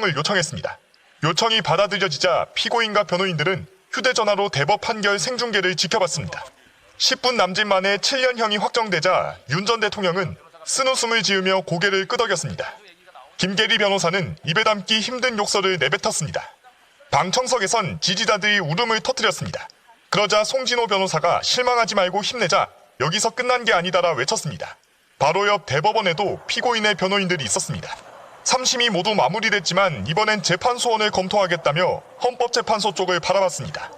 설명을 요청했습니다. 요청이 받아들여지자 피고인과 변호인들은 휴대전화로 대법 판결 생중계를 지켜봤습니다. 10분 남짓 만에 7년형이 확정되자 윤 전 대통령은 쓴웃음을 지으며 고개를 끄덕였습니다. 김계리 변호사는 입에 담기 힘든 욕설을 내뱉었습니다. 방청석에선 지지자들이 울음을 터뜨렸습니다. 그러자 송진호 변호사가 실망하지 말고 힘내자 여기서 끝난 게 아니다라 외쳤습니다. 바로 옆 대법원에도 피고인의 변호인들이 있었습니다. 3심이 모두 마무리됐지만 이번엔 재판 소원을 검토하겠다며 헌법재판소 쪽을 바라봤습니다.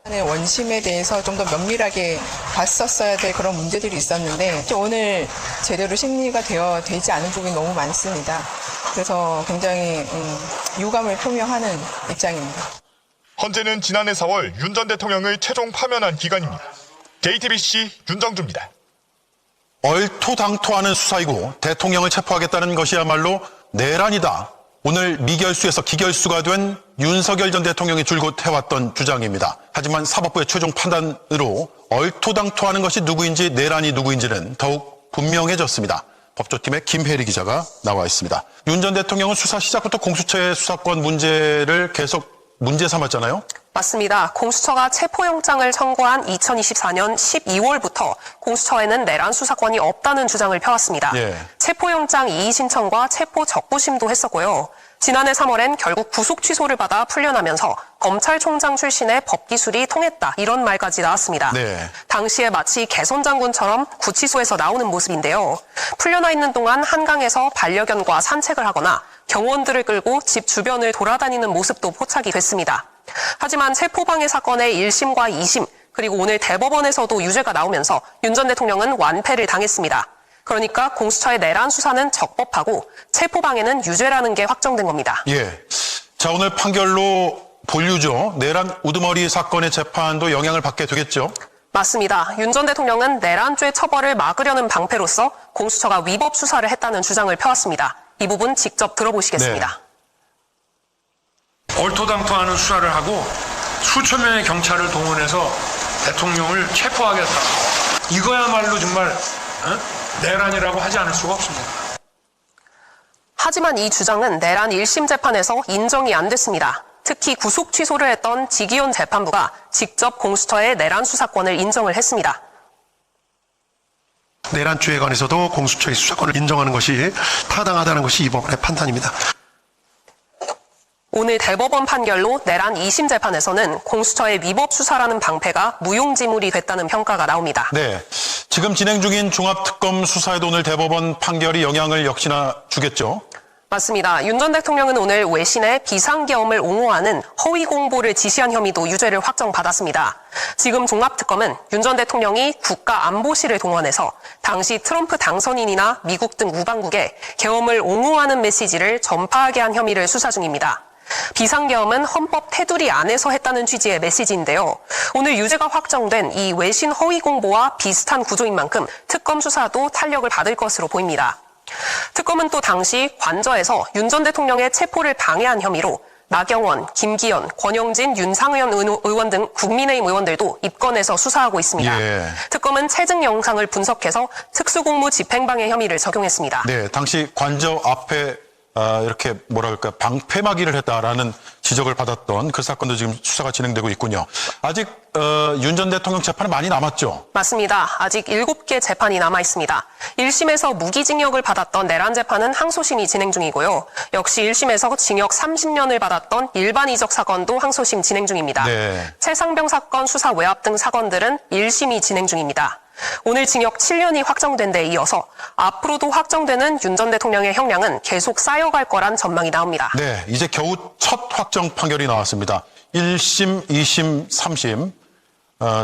원심에 대해서 좀 더 면밀하게 봤었어야 될 그런 문제들이 있었는데 오늘 제대로 심리가 되지 않은 부분이 너무 많습니다. 그래서 굉장히 유감을 표명하는 입장입니다. 헌재는 지난해 4월 윤 전 대통령을 최종 파면한 기간입니다. JTBC 윤정주입니다. 얼토당토하는 수사이고 대통령을 체포하겠다는 것이야말로 내란이다. 오늘 미결수에서 기결수가 된 윤석열 전 대통령이 줄곧 해왔던 주장입니다. 하지만 사법부의 최종 판단으로 얼토당토하는 것이 누구인지 내란이 누구인지는 더욱 분명해졌습니다. 법조팀의 김혜리 기자가 나와 있습니다. 윤 전 대통령은 수사 시작부터 공수처의 수사권 문제를 계속 문제 삼았잖아요. 맞습니다. 공수처가 체포영장을 청구한 2024년 12월부터 공수처에는 내란 수사권이 없다는 주장을 펴왔습니다. 예. 체포영장 이의 신청과 체포 적부심도 했었고요. 지난해 3월엔 결국 구속 취소를 받아 풀려나면서 검찰총장 출신의 법기술이 통했다 이런 말까지 나왔습니다. 네. 당시에 마치 개선 장군처럼 구치소에서 나오는 모습인데요. 풀려나 있는 동안 한강에서 반려견과 산책을 하거나 경호원들을 끌고 집 주변을 돌아다니는 모습도 포착이 됐습니다. 하지만 체포방해 사건의 1심과 2심 그리고 오늘 대법원에서도 유죄가 나오면서 윤 전 대통령은 완패를 당했습니다. 그러니까 공수처의 내란 수사는 적법하고 체포방해는 유죄라는 게 확정된 겁니다. 예. 자, 오늘 판결로 본류죠. 내란 우두머리 사건의 재판도 영향을 받게 되겠죠. 맞습니다. 윤 전 대통령은 내란죄 처벌을 막으려는 방패로서 공수처가 위법 수사를 했다는 주장을 펴왔습니다. 이 부분 직접 들어보시겠습니다. 네. 얼토당토하는 수사를 하고 수천 명의 경찰을 동원해서 대통령을 체포하겠다. 이거야말로 정말 내란이라고 하지 않을 수가 없습니다. 하지만 이 주장은 내란 1심 재판에서 인정이 안 됐습니다. 특히 구속 취소를 했던 지기현 재판부가 직접 공수처의 내란 수사권을 인정을 했습니다. 내란죄에 관해서도 공수처의 수사권을 인정하는 것이 타당하다는 것이 이번의 판단입니다. 오늘 대법원 판결로 내란 2심 재판에서는 공수처의 위법 수사라는 방패가 무용지물이 됐다는 평가가 나옵니다. 네. 지금 진행 중인 종합특검 수사에도 오늘 대법원 판결이 영향을 역시나 주겠죠. 맞습니다. 윤 전 대통령은 오늘 외신에 비상계엄을 옹호하는 허위 공보를 지시한 혐의도 유죄를 확정받았습니다. 지금 종합특검은 윤 전 대통령이 국가안보실을 동원해서 당시 트럼프 당선인이나 미국 등 우방국에 계엄을 옹호하는 메시지를 전파하게 한 혐의를 수사 중입니다. 비상계엄은 헌법 테두리 안에서 했다는 취지의 메시지인데요. 오늘 유죄가 확정된 이 외신 허위 공보와 비슷한 구조인 만큼 특검 수사도 탄력을 받을 것으로 보입니다. 특검은 또 당시 관저에서 윤 전 대통령의 체포를 방해한 혐의로 나경원, 김기현, 권영진, 윤상현 의원 등 국민의힘 의원들도 입건해서 수사하고 있습니다. 예. 특검은 채증 영상을 분석해서 특수공무 집행방해 혐의를 적용했습니다. 네, 당시 관저 앞에 이렇게 뭐랄까 방패막이를 했다라는 지적을 받았던 그 사건도 지금 수사가 진행되고 있군요. 아직 윤 전 대통령 재판은 많이 남았죠? 맞습니다. 아직 7개 재판이 남아 있습니다. 1심에서 무기징역을 받았던 내란 재판은 항소심이 진행 중이고요. 역시 1심에서 징역 30년을 받았던 일반 이적 사건도 항소심 진행 중입니다. 네. 최상병 사건 수사 외압 등 사건들은 1심이 진행 중입니다. 오늘 징역 7년이 확정된 데 이어서 앞으로도 확정되는 윤 전 대통령의 형량은 계속 쌓여갈 거란 전망이 나옵니다. 네, 이제 겨우 첫 확정 판결이 나왔습니다. 1심, 2심, 3심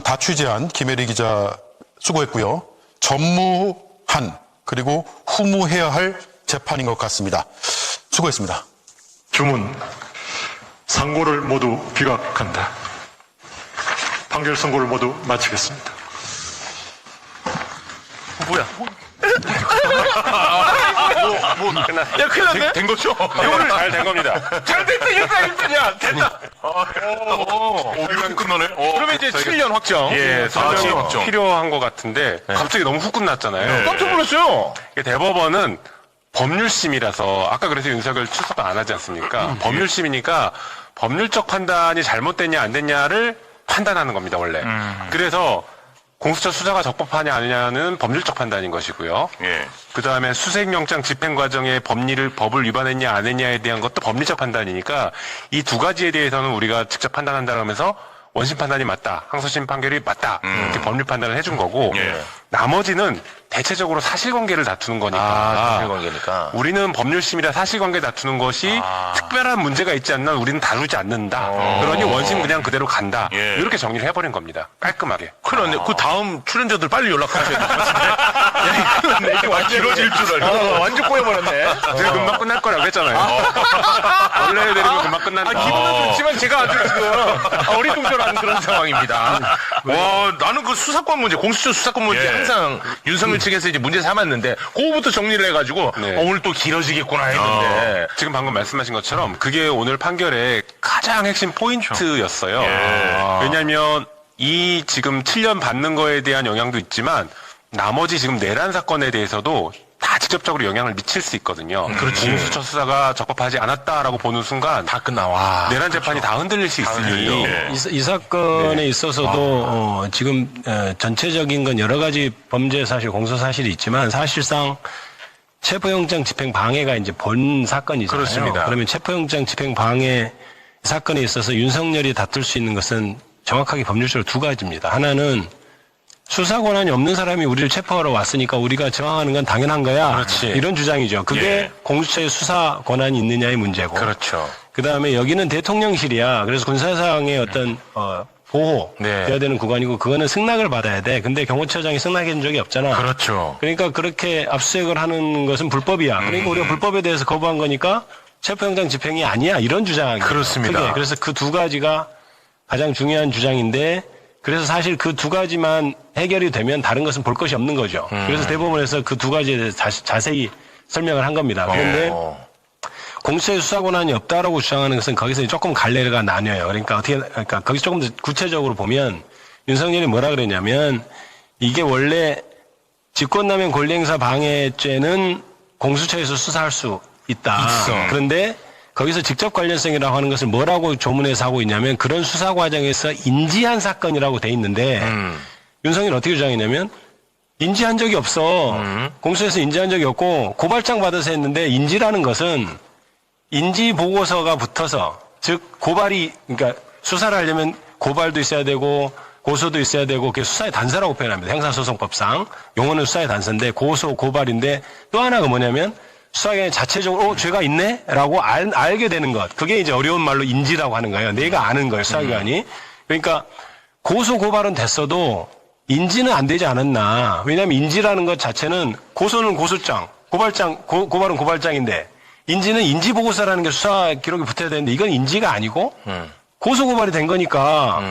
다 취재한 김혜리 기자 수고했고요. 전무한 그리고 후무해야 할 재판인 것 같습니다. 수고했습니다. 주문, 상고를 모두 기각한다. 판결 선고를 모두 마치겠습니다. 뭐야? 야, 큰일 났네? 된 거죠? 오늘 잘 된 겁니다. 잘 됐다, 1등1등이야 됐다. 이건 끝나네. 그러면 이제 7년 확정. 예, 설명이 확정. 필요한 것 같은데 갑자기 너무 훅 끝났잖아요. 깜짝 놀랐어요. 대법원은 법률심이라서 아까 그래서 윤석열 출석 안 하지 않습니까? 법률심이니까 법률적 판단이 잘못됐냐 안 됐냐를 판단하는 겁니다, 원래. 그래서 공수처 수사가 적법하냐 아니냐는 법률적 판단인 것이고요. 예. 그 다음에 수색영장 집행 과정에 법을 위반했냐 안 했냐에 대한 것도 법리적 판단이니까 이 두 가지에 대해서는 우리가 직접 판단한다고 하면서 원심 판단이 맞다, 항소심 판결이 맞다 이렇게 법률 판단을 해준 거고 예. 나머지는 대체적으로 사실관계를 다투는 거니까 사실관계니까. 우리는 법률심이라 사실관계 다투는 것이 특별한 문제가 있지 않나 우리는 다루지 않는다. 그러니 원심 그냥 그대로 간다. 예. 이렇게 정리를 해버린 겁니다. 깔끔하게. 큰일 났네. 그 다음 출연자들 빨리 연락하셔야 될 것 같은데. 야, 큰일 났네. 이게 완전 길어질 줄 알고. 완전 꼬여버렸네. 제가 금방 끝날 거라고 했잖아요. 원래 내리면 금방 끝난다. 기분은 좋지만 제가 아주 지금 어리둥절한 그런 상황입니다. 와, 나는 그 수사권 문제, 공수처 수사권 문제 예. 항상 윤석열 측에서 이제 문제 삼았는데 그거부터 정리를 해가지고 네. 오늘 또 길어지겠구나 했는데. 지금 방금 말씀하신 것처럼 그게 오늘 판결의 가장 핵심 포인트였어요. 왜냐하면 이 지금 7년 받는 거에 대한 영향도 있지만 나머지 지금 내란 사건에 대해서도 다 직접적으로 영향을 미칠 수 있거든요. 공수처 수사가 적법하지 않았다라고 보는 순간 다 끝나. 와. 내란 재판이 다 흔들릴 수 있으니 이 사건에 있어서도 지금 전체적인 건 여러 가지 범죄 사실, 공소 사실이 있지만 사실상 체포영장 집행 방해가 이제 본 사건이잖아요. 그렇습니다. 그러면 체포영장 집행 방해 사건에 있어서 윤석열이 다툴 수 있는 것은 정확하게 법률적으로 두 가지입니다. 하나는 수사 권한이 없는 사람이 우리를 체포하러 왔으니까 우리가 저항하는 건 당연한 거야. 그렇지. 이런 주장이죠. 그게 예. 공수처의 수사 권한이 있느냐의 문제고. 그렇죠. 그다음에 여기는 대통령실이야. 그래서 군사상의 어떤 보호 네. 돼야 되는 구간이고 그거는 승낙을 받아야 돼. 근데 경호처장이 승낙해 준 적이 없잖아. 그렇죠. 그러니까 그렇게 압수수색을 하는 것은 불법이야. 그러니까 우리가 불법에 대해서 거부한 거니까 체포영장 집행이 아니야. 이런 주장이에요. 그렇습니다. 크게. 그래서 그 두 가지가 가장 중요한 주장인데 그래서 사실 그 두 가지만 해결이 되면 다른 것은 볼 것이 없는 거죠. 그래서 대법원에서 그 두 가지에 대해서 자세히 설명을 한 겁니다. 그런데 공수처의 수사 권한이 없다라고 주장하는 것은 거기서 조금 갈래가 나뉘어요. 그러니까 거기서 조금 더 구체적으로 보면 윤석열이 뭐라 그랬냐면 이게 원래 직권남용 권리행사 방해죄는 공수처에서 수사할 수 있다. 그런데 거기서 직접 관련성이라고 하는 것을 뭐라고 조문에서 하고 있냐면 그런 수사 과정에서 인지한 사건이라고 돼 있는데 윤석열이 어떻게 주장했냐면 인지한 적이 없어. 공수처에서 인지한 적이 없고 고발장 받아서 했는데 인지라는 것은 인지 보고서가 붙어서 즉 고발이 그러니까 수사를 하려면 고발도 있어야 되고 고소도 있어야 되고 그게 수사의 단서라고 표현합니다. 형사소송법상 용어는 수사의 단서인데 고소 고발인데 또 하나가 뭐냐면 수사기관이 자체적으로 죄가 있네? 라고 알게 되는 것. 그게 이제 어려운 말로 인지라고 하는 거예요. 내가 아는 거예요. 수사기관이. 그러니까 고소 고발은 됐어도 인지는 안 되지 않았나. 왜냐하면 인지라는 것 자체는 고소는 고소장, 고발은 고발장인데 인지는 인지보고서라는 게 수사 기록에 붙어야 되는데 이건 인지가 아니고 고소 고발이 된 거니까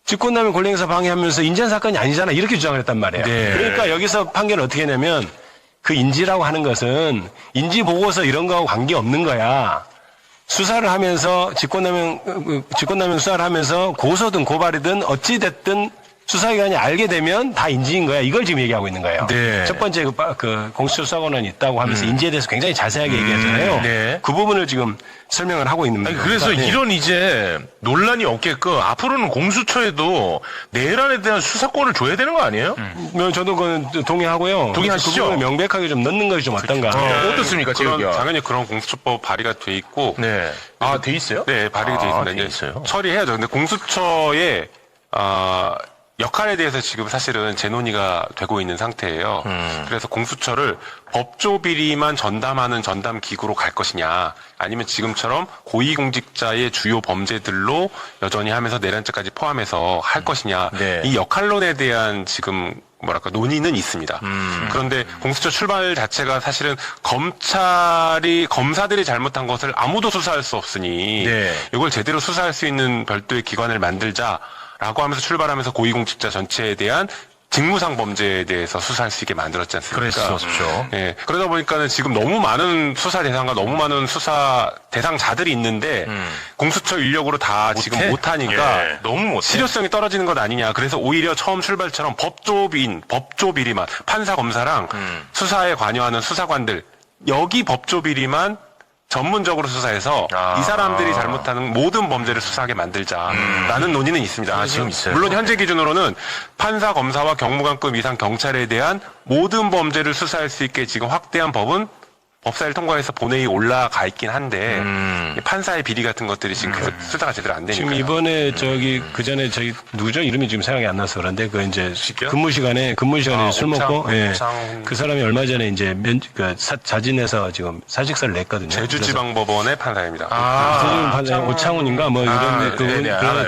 직권남용 권리행사 방해하면서 인지한 사건이 아니잖아. 이렇게 주장을 했단 말이에요. 네. 그러니까 여기서 판결은 어떻게 했냐면 그 인지라고 하는 것은 인지 보고서 이런 거하고 관계없는 거야. 수사를 하면서 직권남용 수사를 하면서 고소든 고발이든 어찌 됐든 수사기관이 알게 되면 다 인지인 거야. 이걸 지금 얘기하고 있는 거예요. 네. 첫 번째 그 공수처 수사 권한이 있다고 하면서 인지에 대해서 굉장히 자세하게 얘기하잖아요. 네. 그 부분을 지금 설명을 하고 있는 아니, 겁니다. 그래서 네. 이런 이제 논란이 없게끔 앞으로는 공수처에도 내란에 대한 수사권을 줘야 되는 거 아니에요? 저도 그건 동의하고요. 동의하시죠? 그 부분을 명백하게 좀 넣는 것이 좀 어떤가. 어떻습니까, 제가? 당연히 그런 공수처법 발의가 돼 있고 네. 아, 돼 있어요? 네, 발의가 돼 있습니다. 돼 이제 있어요. 처리해야죠. 근데 공수처의 역할에 대해서 지금 사실은 재논의가 되고 있는 상태예요. 그래서 공수처를 법조 비리만 전담하는 전담 기구로 갈 것이냐, 아니면 지금처럼 고위공직자의 주요 범죄들로 여전히 하면서 내란죄까지 포함해서 할 것이냐, 네. 이 역할론에 대한 지금 뭐랄까 논의는 있습니다. 그런데 공수처 출발 자체가 사실은 검사들이 잘못한 것을 아무도 수사할 수 없으니 네. 이걸 제대로 수사할 수 있는 별도의 기관을 만들자라고 하면서 출발하면서 고위공직자 전체에 대한 직무상 범죄에 대해서 수사할 수 있게 만들었지 않습니까? 그랬었죠. 예. 그러다 보니까는 지금 너무 많은 수사 대상과 너무 많은 수사 대상자들이 있는데 공수처 인력으로 다 지금 못하니까 예, 너무 못해. 실효성이 떨어지는 것 아니냐. 그래서 오히려 처음 출발처럼 법조 비리만 판사 검사랑 수사에 관여하는 수사관들 여기 법조 비리만 전문적으로 수사해서 이 사람들이 잘못하는 모든 범죄를 수사하게 만들자라는 논의는 있습니다. 지금 있어요. 물론 현재 기준으로는 판사, 검사와 경무관급 이상 경찰에 대한 모든 범죄를 수사할 수 있게 지금 확대한 법은 법사위를 통과해서 본회의에 올라가 있긴 한데 판사의 비리 같은 것들이 지금 계속 수사가 제대로 안 되니까. 지금 이번에 그 전에 저기 누구죠? 이름이 지금 생각이 안 나서 그런데 그 이제 근무 시간에 술 먹고 그 사람이 얼마 전에 이제 자진해서 지금 사직서를 냈거든요. 제주지방법원의 판사입니다. 오창훈인가 뭐 이런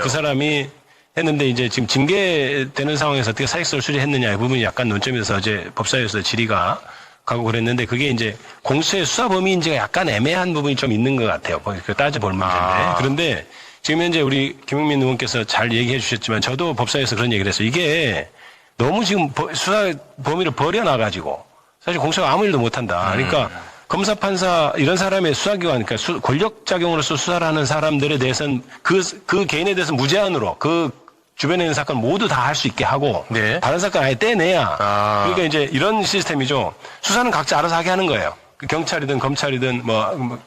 그 사람이 했는데 이제 지금 징계되는 상황에서 어떻게 사직서를 수리했느냐 이 부분이 약간 논점이 돼서 어제 법사위에서 질의가 가고 그랬는데 그게 이제 공수처의 수사 범위인지가 약간 애매한 부분이 좀 있는 것 같아요. 따져볼 문제인데. 그런데 지금 현재 우리 김용민 의원께서 잘 얘기해 주셨지만 저도 법사위에서 그런 얘기를 했어요. 이게 너무 지금 수사 범위를 버려놔가지고 사실 공수처가 아무 일도 못한다. 그러니까 검사, 판사 이런 사람의 수사기관, 그러니까 권력작용으로서 수사를 하는 사람들에 대해서는 그 개인에 대해서 무제한으로 주변에 있는 사건 모두 다 할 수 있게 하고 다른 사건 아예 떼내야 그러니까 이제 이런 시스템이죠. 수사는 각자 알아서 하게 하는 거예요. 경찰이든 검찰이든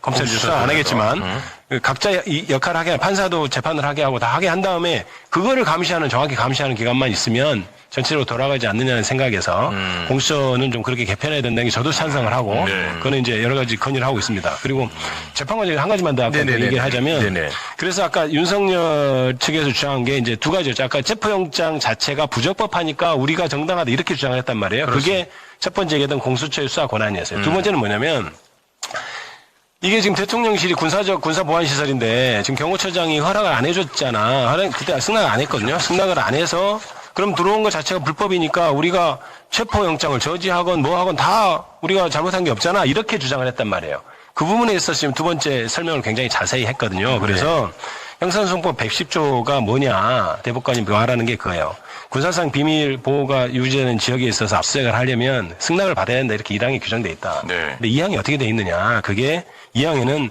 검찰이 수사 안 하겠지만 각자 이 역할을 하게 판사도 재판을 하게 하고 다 하게 한 다음에 그거를 정확히 감시하는 기관만 있으면 전체적으로 돌아가지 않느냐는 생각에서 공수처는 좀 그렇게 개편해야 된다는 게 저도 찬성을 하고 그거는 이제 여러 가지 건의를 하고 있습니다. 그리고 재판관이 한 가지만 더 아까 얘기를 하자면 그래서 아까 윤석열 측에서 주장한 게 이제 두 가지였죠. 아까 체포영장 자체가 부적법하니까 우리가 정당하다 이렇게 주장을 했단 말이에요. 그게 첫 번째 얘기했던 공수처의 수사 권한이었어요. 두 번째는 뭐냐면 이게 지금 대통령실이 군사보안시설인데 지금 경호처장이 허락을 안 해줬잖아. 그때 승낙을 안 했거든요. 승낙을 안 해서 그럼 들어온 것 자체가 불법이니까 우리가 체포영장을 저지하건 뭐하건 다 우리가 잘못한 게 없잖아. 이렇게 주장을 했단 말이에요. 그 부분에 있어서 지금 두 번째 설명을 굉장히 자세히 했거든요. 그래서 형사소송법 110조가 뭐냐 대법관이 말하는 게 그거예요. 군사상 비밀 보호가 유지되는 지역에 있어서 압수수색을 하려면 승낙을 받아야 된다. 이렇게 1항에 규정돼 있다. 근데 2항이 어떻게 돼 있느냐. 그게 2항에는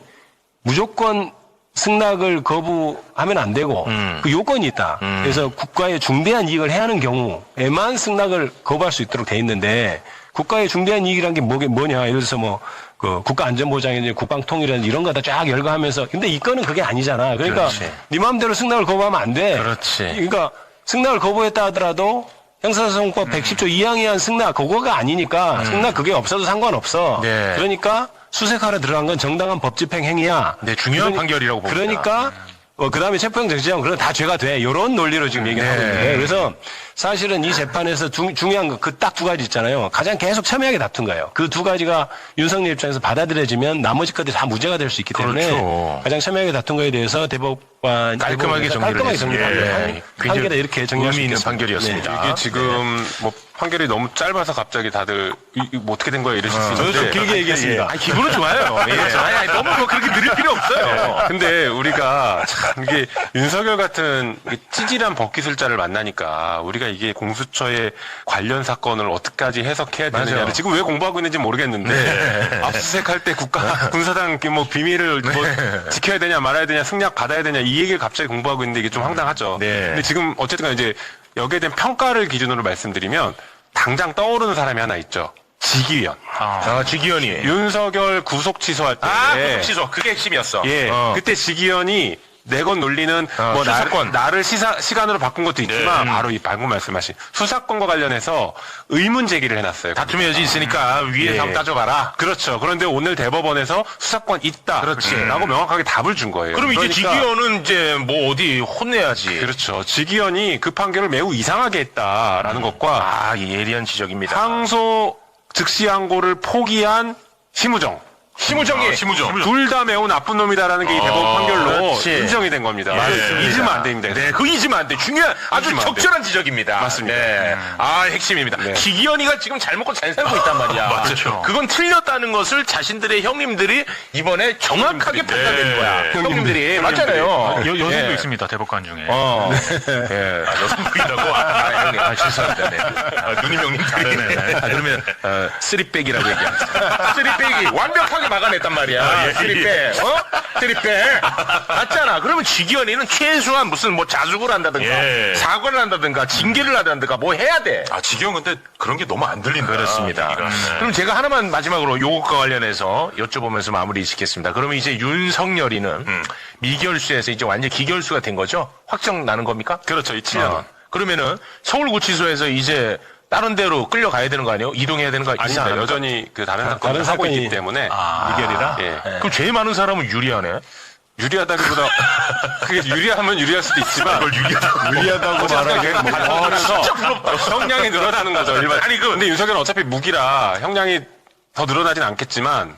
무조건 승낙을 거부하면 안 되고 그 요건이 있다. 그래서 국가의 중대한 이익을 해하는 경우에만 승낙을 거부할 수 있도록 돼 있는데 국가의 중대한 이익이란 게 뭐냐. 예를 들어서 그 국가안전보장이나 국방통일이라든지 이런 거 다 쫙 열거하면서 근데 이 건은 그게 아니잖아. 그러니까 네 마음대로 승낙을 거부하면 안 돼. 그러니까 승낙을 거부했다 하더라도 형사소송법 110조 2항에 한 승낙 그거가 아니니까 승낙 그게 없어도 상관없어. 그러니까 수색하러 들어간 건 정당한 법집행 행위야. 중요한 판결이라고 봅니다. 그러니까 그다음에 체포영장 지정 그건 다 죄가 돼. 이런 논리로 지금 얘기를 하고 있는데 그래서 사실은 이 재판에서 중요한 거 그 딱 두 가지 있잖아요. 가장 계속 첨예하게 다툰 거예요. 그 두 가지가 윤석열 입장에서 받아들여지면 나머지 것들이 다 무죄가 될 수 있기 때문에 가장 첨예하게 다툰 거에 대해서 대법관 깔끔하게 정리를 했습니다. 판결에 이렇게 정리할 수 의미 있는 있겠습니다. 판결이었습니다. 이게 지금 판결이 너무 짧아서 갑자기 다들 뭐 어떻게 된 거야 이러실 수 있는데 저도 좀 길게 얘기했습니다. 기분은 좋아요. 너무 그렇게 느릴 필요 없어요. 근데 우리가 참 이게 윤석열 같은 찌질한 법기술자를 만나니까 우리가 이게 공수처의 관련 사건을 어떻게까지 해석해야 되느냐를 지금 왜 공부하고 있는지 모르겠는데 압수수색할 때 군사당 비밀을 지켜야 되냐 말아야 되냐 승낙 받아야 되냐 이 얘기를 갑자기 공부하고 있는데 이게 좀 황당하죠. 근데 지금 어쨌든 이제 여기에 대한 평가를 기준으로 말씀드리면 당장 떠오르는 사람이 하나 있죠. 지기현. 지기현이. 윤석열 구속 취소할 때. 구속 취소. 그게 핵심이었어. 그때 지기현이 내건 논리는 수사권. 나를 시간으로 바꾼 것도 있지만 바로 이 방금 말씀하신 수사권과 관련해서 의문 제기를 해놨어요. 다툼의 여지 있으니까 위에서 한번 따져봐라. 그렇죠. 그런데 오늘 대법원에서 수사권 있다. 라고 명확하게 답을 준 거예요. 그럼 이제 지기현은 이제 어디 혼내야지. 그렇죠. 지기현이 그 판결을 매우 이상하게 했다라는 것과 예리한 지적입니다. 항소 즉시 항고를 포기한 심우정이 둘 다 매우 나쁜 놈이다라는 게 이 대법원 판결로 인정이 된 겁니다. 잊으면 안 됩니다. 그거 잊으면 안 돼. 중요한 아주 적절한 지적입니다. 맞습니다. 핵심입니다. 지기현이가 지금 잘 먹고 잘 살고 있단 말이야. 맞죠. 그건 틀렸다는 것을 자신들의 형님들이 이번에 정확하게 판단된 거야. 형님들이 맞잖아요. 여성도 있습니다. 대법관 중에. 여성분이라고? 죄송합니다. 누님 형님. 그러면 쓰리백이라고 얘기합니다. 쓰리백이 완벽하게 막아냈단 말이야. 트리백, 트리백. 맞잖아. 그러면 직위원회는 최소한 무슨 뭐 자숙을 한다든가, 사과를 한다든가, 징계를 한다든가, 뭐 해야 돼. 직위원 근데 그런 게 너무 안 들린다. 그렇습니다. 그럼 제가 하나만 마지막으로 요것과 관련해서 여쭤보면서 마무리 짓겠습니다. 그러면 이제 윤석열이는 미결수에서 이제 완전 기결수가 된 거죠? 확정 나는 겁니까? 그렇죠. 이 7년은. 그러면은 서울구치소에서 이제 다른 데로 끌려가야 되는 거 아니에요? 이동해야 되는 거 아닙니다. 아닙니까? 여전히 그 다른 사건을 하고 있기 때문에. 미결이라? 예. 그럼 제일 많은 사람은 유리하네? 유리하다기보다 그게 유리하면 유리할 수도 있지만 유리하다고 말하기엔 하면서 형량이 늘어나는 거죠. 일반. 아니 근데 윤석열은 어차피 무기라 형량이 더 늘어나진 않겠지만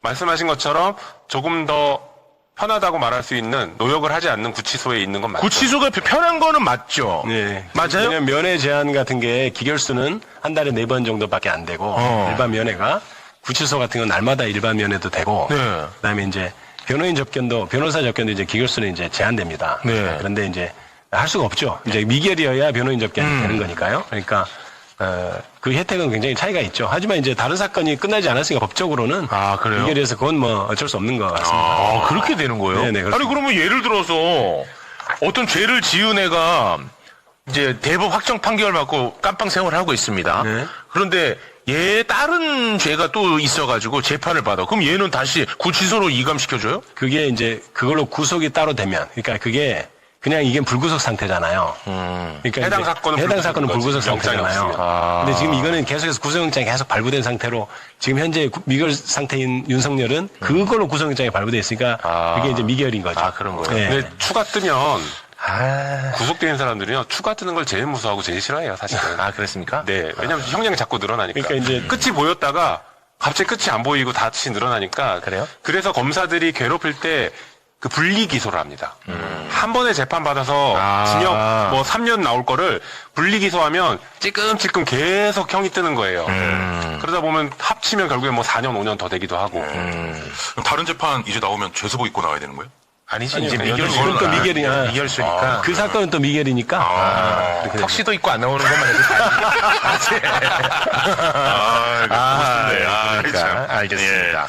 말씀하신 것처럼 조금 더 편하다고 말할 수 있는 노역을 하지 않는 구치소에 있는 건 맞죠. 구치소가 편한 거는 맞죠. 네. 맞아요? 왜냐면 면회 제한 같은 게 기결수는 한 달에 4번 정도밖에 안 되고 일반 면회가 구치소 같은 건 날마다 일반 면회도 되고 그다음에 이제 변호인 접견도 변호사 접견도 이제 기결수는 이제 제한됩니다. 그런데 이제 할 수가 없죠. 이제 미결이어야 변호인 접견이 되는 거니까요. 그러니까 그 혜택은 굉장히 차이가 있죠. 하지만 이제 다른 사건이 끝나지 않았으니까 법적으로는 그래요? 미결이어서 그건 뭐 어쩔 수 없는 것 같습니다. 그렇게 되는 거예요? 네네, 그렇습니다. 아니 그러면 예를 들어서 어떤 죄를 지은 애가 이제 대법 확정 판결 받고 깜빵 생활을 하고 있습니다. 그런데 얘 다른 죄가 또 있어가지고 재판을 받아. 그럼 얘는 다시 구치소로 이감시켜줘요? 그게 이제 그걸로 구속이 따로 되면, 그러니까 그게 그냥 이게 불구속 상태잖아요. 그러니까 해당 사건은 불구속 영장이 상태잖아요. 없으면. 근데 지금 이거는 계속해서 구속영장이 계속 발부된 상태로 지금 현재 미결 상태인 윤석열은 그걸로 구속영장이 발부돼 있으니까 그게 이제 미결인 거죠. 그런 거예요. 네. 근데 추가 뜨면 구속된 사람들은요 추가 뜨는 걸 제일 무서워하고 제일 싫어해요 사실은. 그렇습니까? 네. 왜냐면 형량이 자꾸 늘어나니까. 그러니까 이제 끝이 보였다가 갑자기 끝이 안 보이고 다시 늘어나니까. 그래요? 그래서 검사들이 괴롭힐 때 그 분리 기소를 합니다. 한 번에 재판 받아서 징역 뭐 3년 나올 거를 분리 기소하면 찔끔찔끔 계속 형이 뜨는 거예요. 그러다 보면 합치면 결국에 뭐 4년, 5년 더 되기도 하고. 그럼 다른 재판 이제 나오면 죄수복 입고 나와야 되는 거예요? 아니지, 아니요, 이제 그건 또 미결이야. 미결수니까. 그 사건은 또 미결이니까. 턱시도 입고 안 나오는 것만 해도 그러니까. 알겠습니다.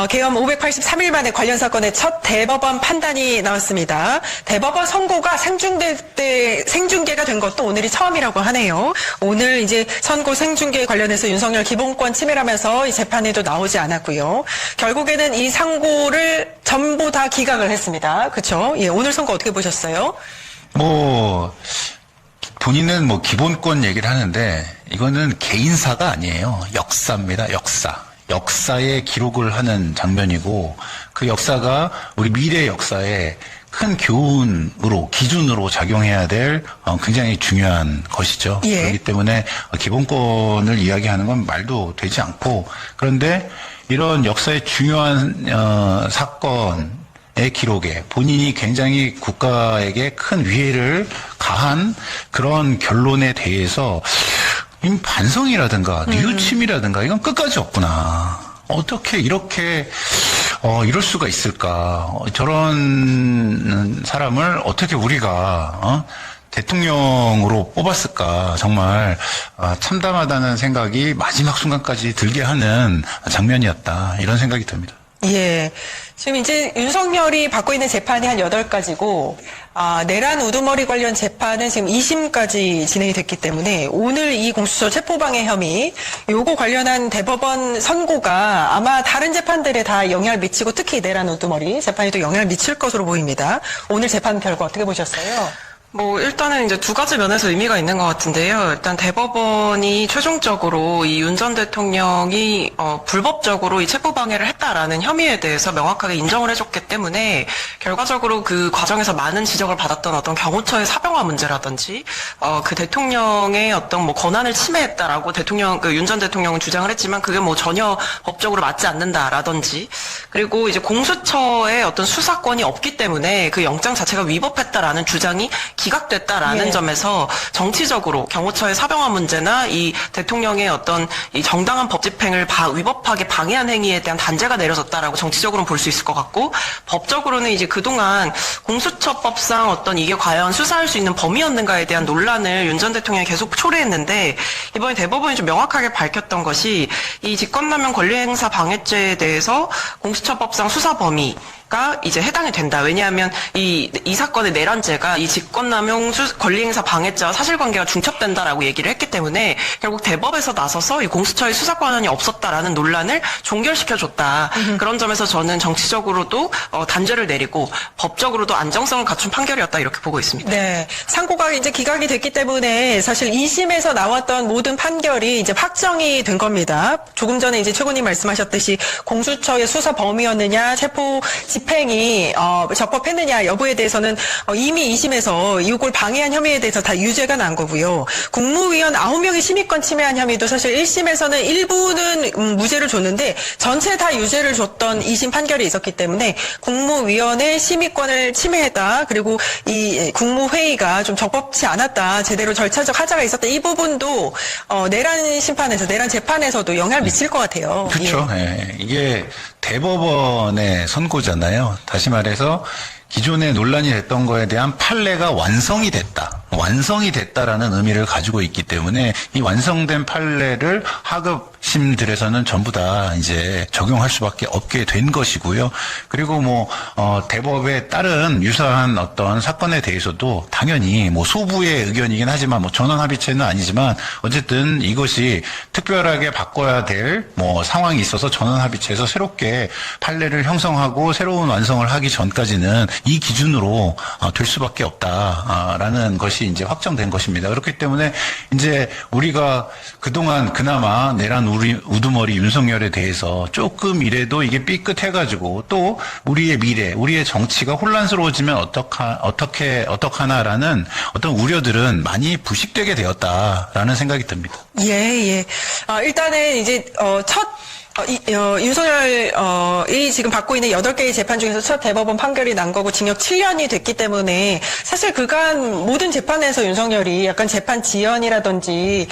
개엄 583일 만에 관련 사건의 첫 대법원 판단이 나왔습니다. 대법원 선고가 생중계가 된 것도 오늘이 처음이라고 하네요. 오늘 이제 선고 생중계 관련해서 윤석열 기본권 침해라면서 이 재판에도 나오지 않았고요. 결국에는 이 상고를 전부 다 기각을 했습니다. 그렇죠? 예, 오늘 선거 어떻게 보셨어요? 본인은 뭐 기본권 얘기를 하는데 이거는 개인사가 아니에요. 역사입니다. 역사의 기록을 하는 장면이고 그 역사가 우리 미래 역사에 큰 교훈으로 기준으로 작용해야 될 굉장히 중요한 것이죠. 그렇기 때문에 기본권을 이야기하는 건 말도 되지 않고 그런데 이런 역사의 중요한 사건 의 기록에 본인이 굉장히 국가에게 큰 위해를 가한 그런 결론에 대해서 반성이라든가 뉘우침이라든가 이건 끝까지 없구나. 어떻게 이렇게 이럴 수가 있을까. 저런 사람을 어떻게 우리가 대통령으로 뽑았을까. 정말 참담하다는 생각이 마지막 순간까지 들게 하는 장면이었다. 이런 생각이 듭니다. 예. 지금 이제 윤석열이 받고 있는 재판이 한 8가지고, 내란 우두머리 관련 재판은 지금 2심까지 진행이 됐기 때문에 오늘 이 공수처 체포방해 혐의, 요거 관련한 대법원 선고가 아마 다른 재판들에 다 영향을 미치고 특히 내란 우두머리 재판에도 영향을 미칠 것으로 보입니다. 오늘 재판 결과 어떻게 보셨어요? 일단은 이제 두 가지 면에서 의미가 있는 것 같은데요. 일단 대법원이 최종적으로 이 윤 전 대통령이 불법적으로 이 체포방해를 했다라는 혐의에 대해서 명확하게 인정을 해줬기 때문에 결과적으로 그 과정에서 많은 지적을 받았던 어떤 경호처의 사병화 문제라든지 그 대통령의 어떤 뭐 권한을 침해했다라고 윤 전 대통령은 주장을 했지만 그게 뭐 전혀 법적으로 맞지 않는다라든지 그리고 이제 공수처의 어떤 수사권이 없기 때문에 그 영장 자체가 위법했다라는 주장이 기각됐다라는 예. 점에서 정치적으로 경호처의 사병화 문제나 이 대통령의 어떤 이 정당한 법 집행을 위법하게 방해한 행위에 대한 단죄가 내려졌다라고 정치적으로는 볼 수 있을 것 같고, 법적으로는 이제 그동안 공수처법상 어떤 이게 과연 수사할 수 있는 범위였는가에 대한 논란을 윤 전 대통령이 계속 초래했는데, 이번에 대법원이 좀 명확하게 밝혔던 것이 이 직권남용 권리행사 방해죄에 대해서 공수처법상 수사 범위가 이제 해당이 된다. 왜냐하면 이 사건의 내란죄가 이 직권남용 권리행사 방해죄와 사실관계가 중첩된다라고 얘기를 했기 때문에 결국 대법에서 나서서 이 공수처의 수사 권한이 없었다라는 논란을 종결시켜줬다. 그런 점에서 저는 정치적으로도 단죄를 내리고 법적으로도 안정성을 갖춘 판결이었다, 이렇게 보고 있습니다. 네. 상고가 이제 기각이 됐기 때문에 사실 2심에서 나왔던 모든 판결이 이제 확정이 된 겁니다. 조금 전에 이제 최고님 말씀하셨듯이 공수처의 수사 범위였느냐, 체포 집행이 적법했느냐 여부에 대해서는 이미 2심에서 이걸 방해한 혐의에 대해서 다 유죄가 난 거고요. 국무위원 9명이 심의권 침해한 혐의도 사실 1심에서는 일부는 무죄를 줬는데 전체 다 유죄를 줬던 2심 판결이 있었기 때문에 국무위원의 심의권을 침해했다. 그리고 이 국무회의가 좀 적법치 않았다. 제대로 절차적 하자가 있었다. 이 부분도 내란 심판에서, 내란 재판에서도 영향을 미칠 것 같아요. 그렇죠. 예. 예. 이게 대법원의 선고잖아요. 다시 말해서 기존에 논란이 됐던 거에 대한 판례가 완성이 됐다. 완성이 됐다라는 의미를 가지고 있기 때문에 이 완성된 판례를 하급심들에서는 전부 다 이제 적용할 수밖에 없게 된 것이고요. 그리고 대법에 따른 유사한 어떤 사건에 대해서도 당연히 소부의 의견이긴 하지만 전원합의체는 아니지만 어쨌든 이것이 특별하게 바꿔야 될 상황이 있어서 전원합의체에서 새롭게 판례를 형성하고 새로운 완성을 하기 전까지는 이 기준으로 될 수밖에 없다라는 것이 이제 확정된 것입니다. 그렇기 때문에 이제 우리가 그동안 그나마 내란 우두머리 윤석열에 대해서 조금이라도 이게 삐끗해가지고 또 우리의 미래, 우리의 정치가 혼란스러워지면 어떡하나라는 어떤 우려들은 많이 부식되게 되었다라는 생각이 듭니다. 예. 일단은 이제 윤석열이 지금 받고 있는 8개의 재판 중에서 첫 대법원 판결이 난 거고 징역 7년이 됐기 때문에 사실 그간 모든 재판에서 윤석열이 약간 재판 지연이라든지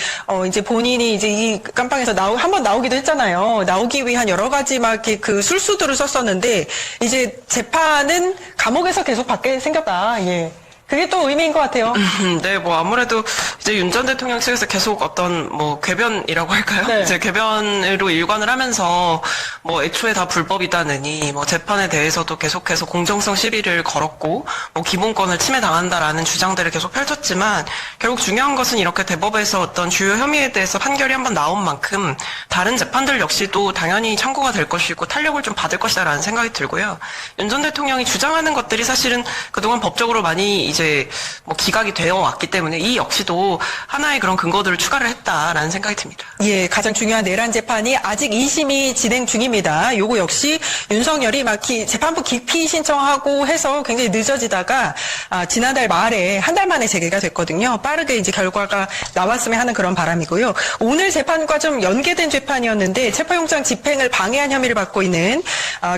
이제 본인이 이제 이 깜빵에서 한번 나오기도 했잖아요. 나오기 위한 여러 가지 막 이렇게 그 술수들을 썼었는데 이제 재판은 감옥에서 계속 받게 생겼다. 예. 그게 또 의미인 것 같아요. 네, 아무래도 이제 윤 전 대통령 측에서 계속 어떤 궤변이라고 할까요? 네. 이제 궤변으로 일관을 하면서 애초에 다 불법이다느니 재판에 대해서도 계속해서 공정성 시비를 걸었고 기본권을 침해당한다라는 주장들을 계속 펼쳤지만 결국 중요한 것은 이렇게 대법에서 어떤 주요 혐의에 대해서 판결이 한번 나온 만큼 다른 재판들 역시도 당연히 참고가 될 것이고 탄력을 좀 받을 것이다라는 생각이 들고요. 윤 전 대통령이 주장하는 것들이 사실은 그동안 법적으로 많이 이제 기각이 되어 왔기 때문에 이 역시도 하나의 그런 근거들을 추가를 했다라는 생각이 듭니다. 예, 가장 중요한 내란 재판이 아직 2심이 진행 중입니다. 요거 역시 윤석열이 재판부 기피 신청하고 해서 굉장히 늦어지다가 지난달 말에 한 달 만에 재개가 됐거든요. 빠르게 이제 결과가 나왔으면 하는 그런 바람이고요. 오늘 재판과 좀 연계된 재판이었는데 체포영장 집행을 방해한 혐의를 받고 있는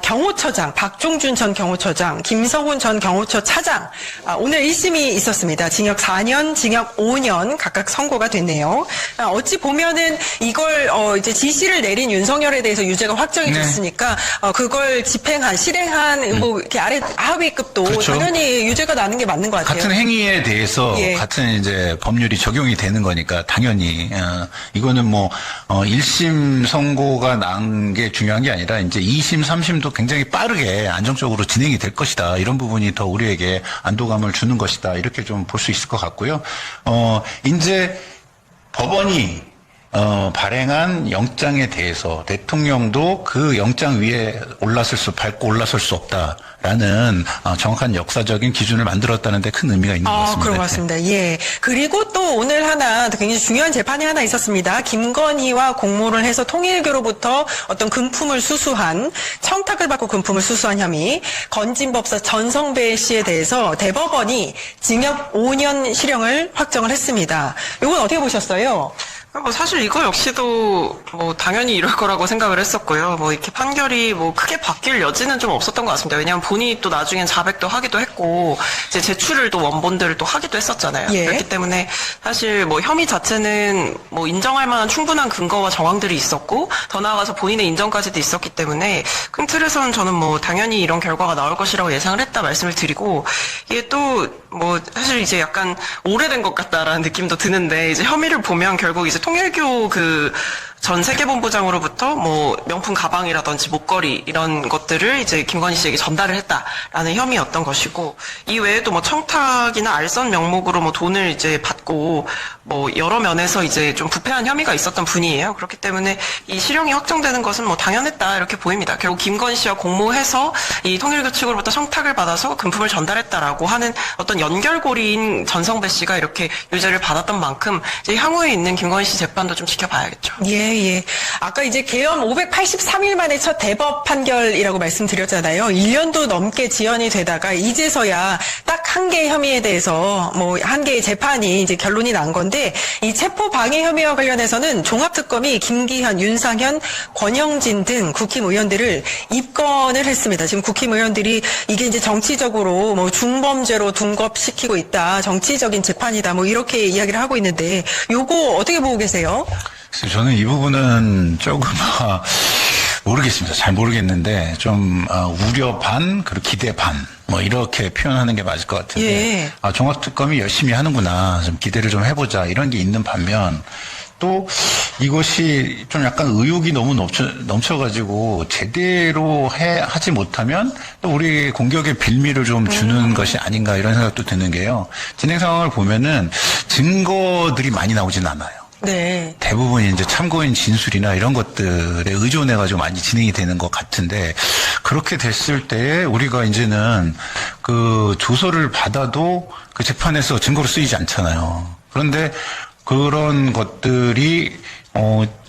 경호처장 박종준 전 경호처장, 김성훈 전 경호처 차장 오늘 1심이 있었습니다. 징역 4년, 징역 5년 각각 선고가 됐네요. 어찌 보면은 이걸 이제 지시를 내린 윤석열에 대해서 유죄가 확정이 됐으니까 그걸 실행한 이렇게 하위급도 그렇죠. 당연히 유죄가 나는 게 맞는 것 같아요. 같은 행위에 대해서 같은 이제 법률이 적용이 되는 거니까 당연히 이거는 1심 선고가 난 게 중요한 게 아니라 이제 2심, 3심도 굉장히 빠르게 안정적으로 진행이 될 것이다. 이런 부분이 더 우리에게 안도감을 주는 것이다. 이렇게 좀 볼 수 있을 것 같고요. 이제 법원이 발행한 영장에 대해서 대통령도 그 영장 위에 밟고 올라설 수 없다라는 정확한 역사적인 기준을 만들었다는 데 큰 의미가 있는 것 같습니다. 그런 것 같습니다. 예. 그리고 또 오늘 하나 굉장히 중요한 재판이 하나 있었습니다. 김건희와 공모를 해서 통일교로부터 어떤 금품을 수수한, 청탁을 받고 금품을 수수한 혐의, 건진법사 전성배 씨에 대해서 대법원이 징역 5년 실형을 확정을 했습니다. 이건 어떻게 보셨어요? 뭐 사실 이거 역시도 뭐 당연히 이럴 거라고 생각을 했었고요. 뭐 이렇게 판결이 뭐 크게 바뀔 여지는 좀 없었던 것 같습니다. 왜냐하면 본인이 또 나중엔 자백도 하기도 했고 이제 제출을 또 원본들을 또 하기도 했었잖아요. 예. 그렇기 때문에 사실 뭐 혐의 자체는 뭐 인정할 만한 충분한 근거와 정황들이 있었고 더 나아가서 본인의 인정까지도 있었기 때문에 큰 틀에서는 저는 뭐 당연히 이런 결과가 나올 것이라고 예상을 했다 말씀을 드리고 이게 또 뭐 사실 이제 약간 오래된 것 같다라는 느낌도 드는데 이제 혐의를 보면 결국 이제 통일교 그 전 세계본부장으로부터 뭐 명품 가방이라든지 목걸이 이런 것들을 이제 김건희 씨에게 전달을 했다라는 혐의였던 것이고 이 외에도 뭐 청탁이나 알선 명목으로 뭐 돈을 이제 받고 뭐 여러 면에서 이제 좀 부패한 혐의가 있었던 분이에요. 그렇기 때문에 이 실형이 확정되는 것은 뭐 당연했다 이렇게 보입니다. 결국 김건희 씨와 공모해서 이 통일교 측으로부터 청탁을 받아서 금품을 전달했다라고 하는 어떤 연결고리인 전성배 씨가 이렇게 유죄를 받았던 만큼 이제 향후에 있는 김건희 씨 재판도 좀 지켜봐야겠죠. 예. 아까 이제 계엄 583일 만에 첫 대법 판결이라고 말씀드렸잖아요. 1년도 넘게 지연이 되다가 이제서야 딱 한 개의 혐의에 대해서 뭐 한 개의 재판이 이제 결론이 난 건데 이 체포 방해 혐의와 관련해서는 종합특검이 김기현, 윤상현, 권영진 등 국힘 의원들을 입건을 했습니다. 지금 국힘 의원들이 이게 이제 정치적으로 뭐 중범죄로 둔갑시키고 있다. 정치적인 재판이다. 뭐 이렇게 이야기를 하고 있는데 요거 어떻게 보고 계세요? 그래서 저는 이 부분은 조금 모르겠습니다. 잘 모르겠는데 좀 우려 반 그리고 기대 반 뭐 이렇게 표현하는 게 맞을 것 같은데 예. 종합특검이 열심히 하는구나 좀 기대를 좀 해보자 이런 게 있는 반면 또 이것이 좀 약간 의욕이 너무 넘쳐가지고 제대로 하지 못하면 또 우리 공격의 빌미를 좀 주는 것이 아닌가 이런 생각도 드는 게요. 진행 상황을 보면은 증거들이 많이 나오진 않아요. 네. 대부분 이제 참고인 진술이나 이런 것들에 의존해가지고 많이 진행이 되는 것 같은데 그렇게 됐을 때 우리가 이제는 그 조서를 받아도 그 재판에서 증거로 쓰이지 않잖아요. 그런데 그런 것들이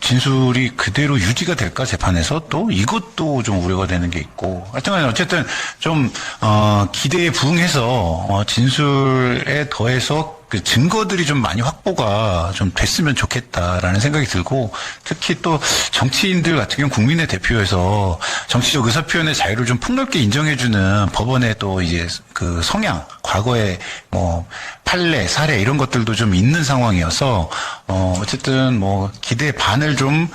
진술이 그대로 유지가 될까 재판에서 또 이것도 좀 우려가 되는 게 있고 하여튼 어쨌든 좀 기대에 부응해서 진술에 더해서 그 증거들이 좀 많이 확보가 좀 됐으면 좋겠다라는 생각이 들고 특히 또 정치인들 같은 경우 국민의 대표에서 정치적 의사표현의 자유를 좀 폭넓게 인정해주는 법원의 또 이제 그 성향 과거에 뭐 판례 사례 이런 것들도 좀 있는 상황이어서 어쨌든 뭐 기대 반을 좀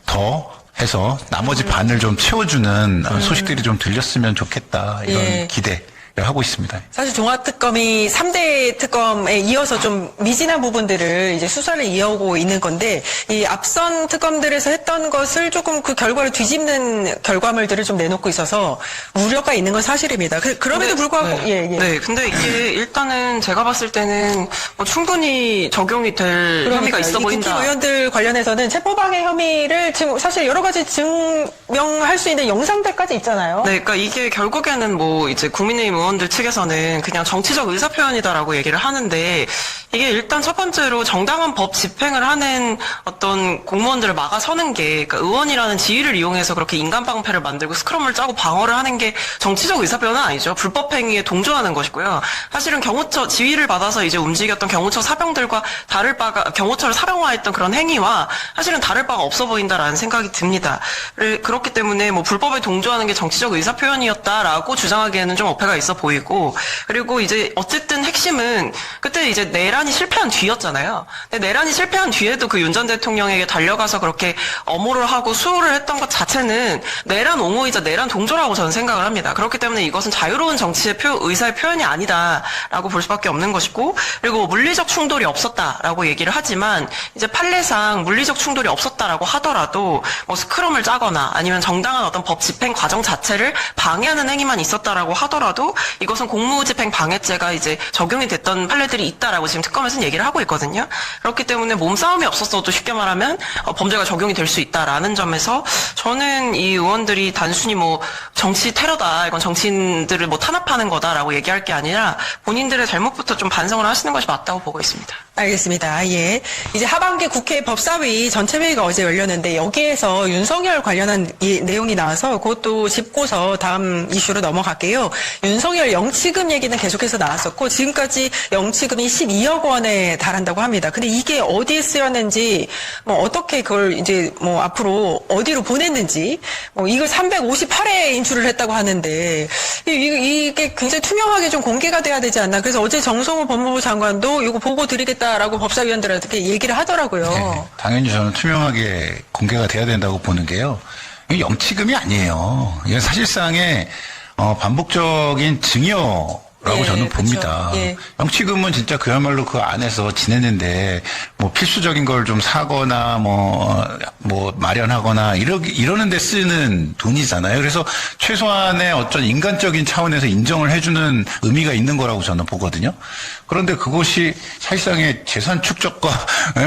더 해서 나머지 반을 좀 채워주는 소식들이 좀 들렸으면 좋겠다 이런 기대. 하고 있습니다. 사실 종합특검이 3대 특검에 이어서 좀 미진한 부분들을 이제 수사를 이어오고 있는 건데 이 앞선 특검들에서 했던 것을 조금 그 결과를 뒤집는 결과물들을 좀 내놓고 있어서 우려가 있는 건 사실입니다. 그럼에도 불구하고 네, 근데 이게 일단은 제가 봤을 때는 뭐 충분히 적용이 될 혐의가 있어 보인다. 국힘 의원들 관련해서는 체포방해 혐의를 지금 사실 여러 가지 증명할 수 있는 영상들까지 있잖아요. 네, 그러니까 이게 결국에는 뭐 이제 국민의힘 의원들 측에서는 그냥 정치적 의사표현이다라고 얘기를 하는데 이게 일단 첫 번째로 정당한 법 집행을 하는 어떤 공무원들을 막아서는 게 그러니까 의원이라는 지위를 이용해서 그렇게 인간방패를 만들고 스크럼을 짜고 방어를 하는 게 정치적 의사표현은 아니죠. 불법 행위에 동조하는 것이고요. 사실은 경호처 지위를 받아서 이제 움직였던 경호처 사병들과 다를 바가 경호처를 사령화했던 그런 행위와 사실은 다를 바가 없어 보인다라는 생각이 듭니다. 그렇기 때문에 뭐 불법에 동조하는 게 정치적 의사표현이었다라고 주장하기에는 좀 어폐가 있어 보이고 그리고 이제 어쨌든 핵심은 그때 이제 내란이 실패한 뒤였잖아요. 근데 내란이 실패한 뒤에도 그 윤 전 대통령에게 달려가서 그렇게 엄호를 하고 수호를 했던 것 자체는 내란 옹호이자 내란 동조라고 저는 생각을 합니다. 그렇기 때문에 이것은 자유로운 정치의 의사의 표현이 아니다라고 볼 수밖에 없는 것이고 그리고 물리적 충돌이 없었다라고 얘기를 하지만 이제 판례상 물리적 충돌이 없었다라고 하더라도 뭐 스크럼을 짜거나 아니면 정당한 어떤 법 집행 과정 자체를 방해하는 행위만 있었다라고 하더라도 이것은 공무집행 방해죄가 이제 적용이 됐던 판례들이 있다라고 지금 특검에서는 얘기를 하고 있거든요. 그렇기 때문에 몸싸움이 없었어도 쉽게 말하면 범죄가 적용이 될 수 있다라는 점에서 저는 이 의원들이 단순히 뭐 정치 테러다 이건 정치인들을 뭐 탄압하는 거다라고 얘기할 게 아니라 본인들의 잘못부터 좀 반성을 하시는 것이 맞다고 보고 있습니다. 알겠습니다. 예. 이제 하반기 국회 법사위 전체 회의가 어제 열렸는데 여기에서 윤석열 관련한 내용이 나와서 그것도 짚고서 다음 이슈로 넘어갈게요. 윤석열 윤석열 영치금 얘기는 계속해서 나왔었고 지금까지 영치금이 12억 원에 달한다고 합니다. 근데 이게 어디에 쓰였는지 뭐 어떻게 그걸 이제 뭐 앞으로 어디로 보냈는지 뭐 이걸 358회 인출을 했다고 하는데 이게 굉장히 투명하게 좀 공개가 돼야 되지 않나. 그래서 어제 정성호 법무부 장관도 이거 보고 드리겠다라고 법사위원들한테 얘기를 하더라고요. 네, 당연히 저는 투명하게 공개가 돼야 된다고 보는 게요. 이게 영치금이 아니에요. 이건 사실상의 반복적인 증여라고 예, 저는 그렇죠. 봅니다. 예. 영치금은 진짜 그야말로 그 안에서 지냈는데 뭐 필수적인 걸 좀 사거나 뭐 마련하거나 이러는 데 쓰는 돈이잖아요. 그래서 최소한의 어떤 인간적인 차원에서 인정을 해주는 의미가 있는 거라고 저는 보거든요. 그런데 그것이 사실상의 재산 축적과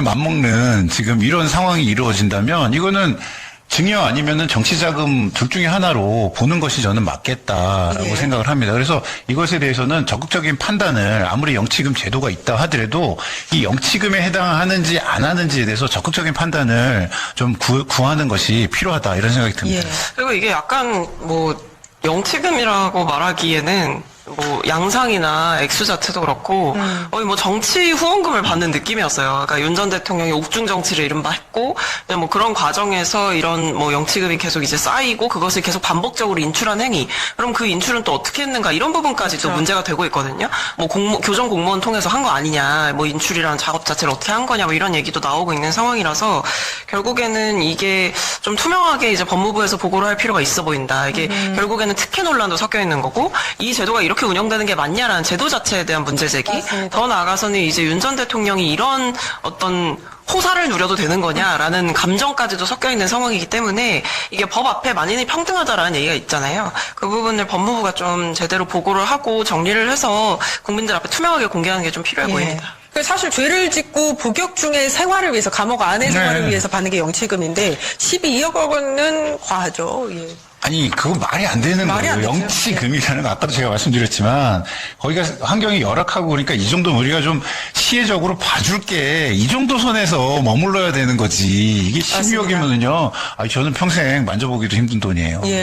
맞먹는 지금 이런 상황이 이루어진다면 이거는 증여 아니면은 정치자금 둘 중에 하나로 보는 것이 저는 맞겠다라고 예. 생각을 합니다. 그래서 이것에 대해서는 적극적인 판단을 아무리 영치금 제도가 있다 하더라도 이 영치금에 해당하는지 안 하는지에 대해서 적극적인 판단을 좀 구하는 것이 필요하다 이런 생각이 듭니다. 예. 그리고 이게 약간 뭐 영치금이라고 말하기에는 뭐 양상이나 액수 자체도 그렇고 거의 뭐 정치 후원금을 받는 느낌이었어요. 그러니까 윤 전 대통령이 옥중 정치를 이른바 했고 뭐 그런 과정에서 이런 뭐 영치금이 계속 이제 쌓이고 그것을 계속 반복적으로 인출한 행위. 그럼 그 인출은 또 어떻게 했는가 이런 부분까지 또 문제가 되고 있거든요. 뭐 교정 공무원 통해서 한 거 아니냐, 뭐 인출이라는 작업 자체를 어떻게 한 거냐, 뭐 이런 얘기도 나오고 있는 상황이라서 결국에는 이게 좀 투명하게 이제 법무부에서 보고를 할 필요가 있어 보인다. 이게 결국에는 특혜 논란도 섞여 있는 거고 이 제도가 이렇게 운영되는 게 맞냐라는 제도 자체에 대한 문제 제기. 맞습니다. 더 나아가서는 이제 윤 전 대통령이 이런 어떤 호사를 누려도 되는 거냐라는 감정까지도 섞여 있는 상황이기 때문에 이게 법 앞에 만인이 평등하다라는 얘기가 있잖아요. 그 부분을 법무부가 좀 제대로 보고를 하고 정리를 해서 국민들 앞에 투명하게 공개하는 게 좀 필요해 보입니다. 사실 죄를 짓고 복역 중에 생활을 위해서 감옥 안의 생활을 네. 위해서 받는 게 영치금인데 12억 원은 과하죠. 예. 아니, 그건 말이 안 되는 말이 안 거예요. 되죠. 영치금이라는 거 아까도 제가 말씀드렸지만 거기가 환경이 열악하고 그러니까 이 정도 우리가 좀 시혜적으로 봐줄게 이 정도 선에서 머물러야 되는 거지. 이게 12억이면은요. 저는 평생 만져보기도 힘든 돈이에요. 예.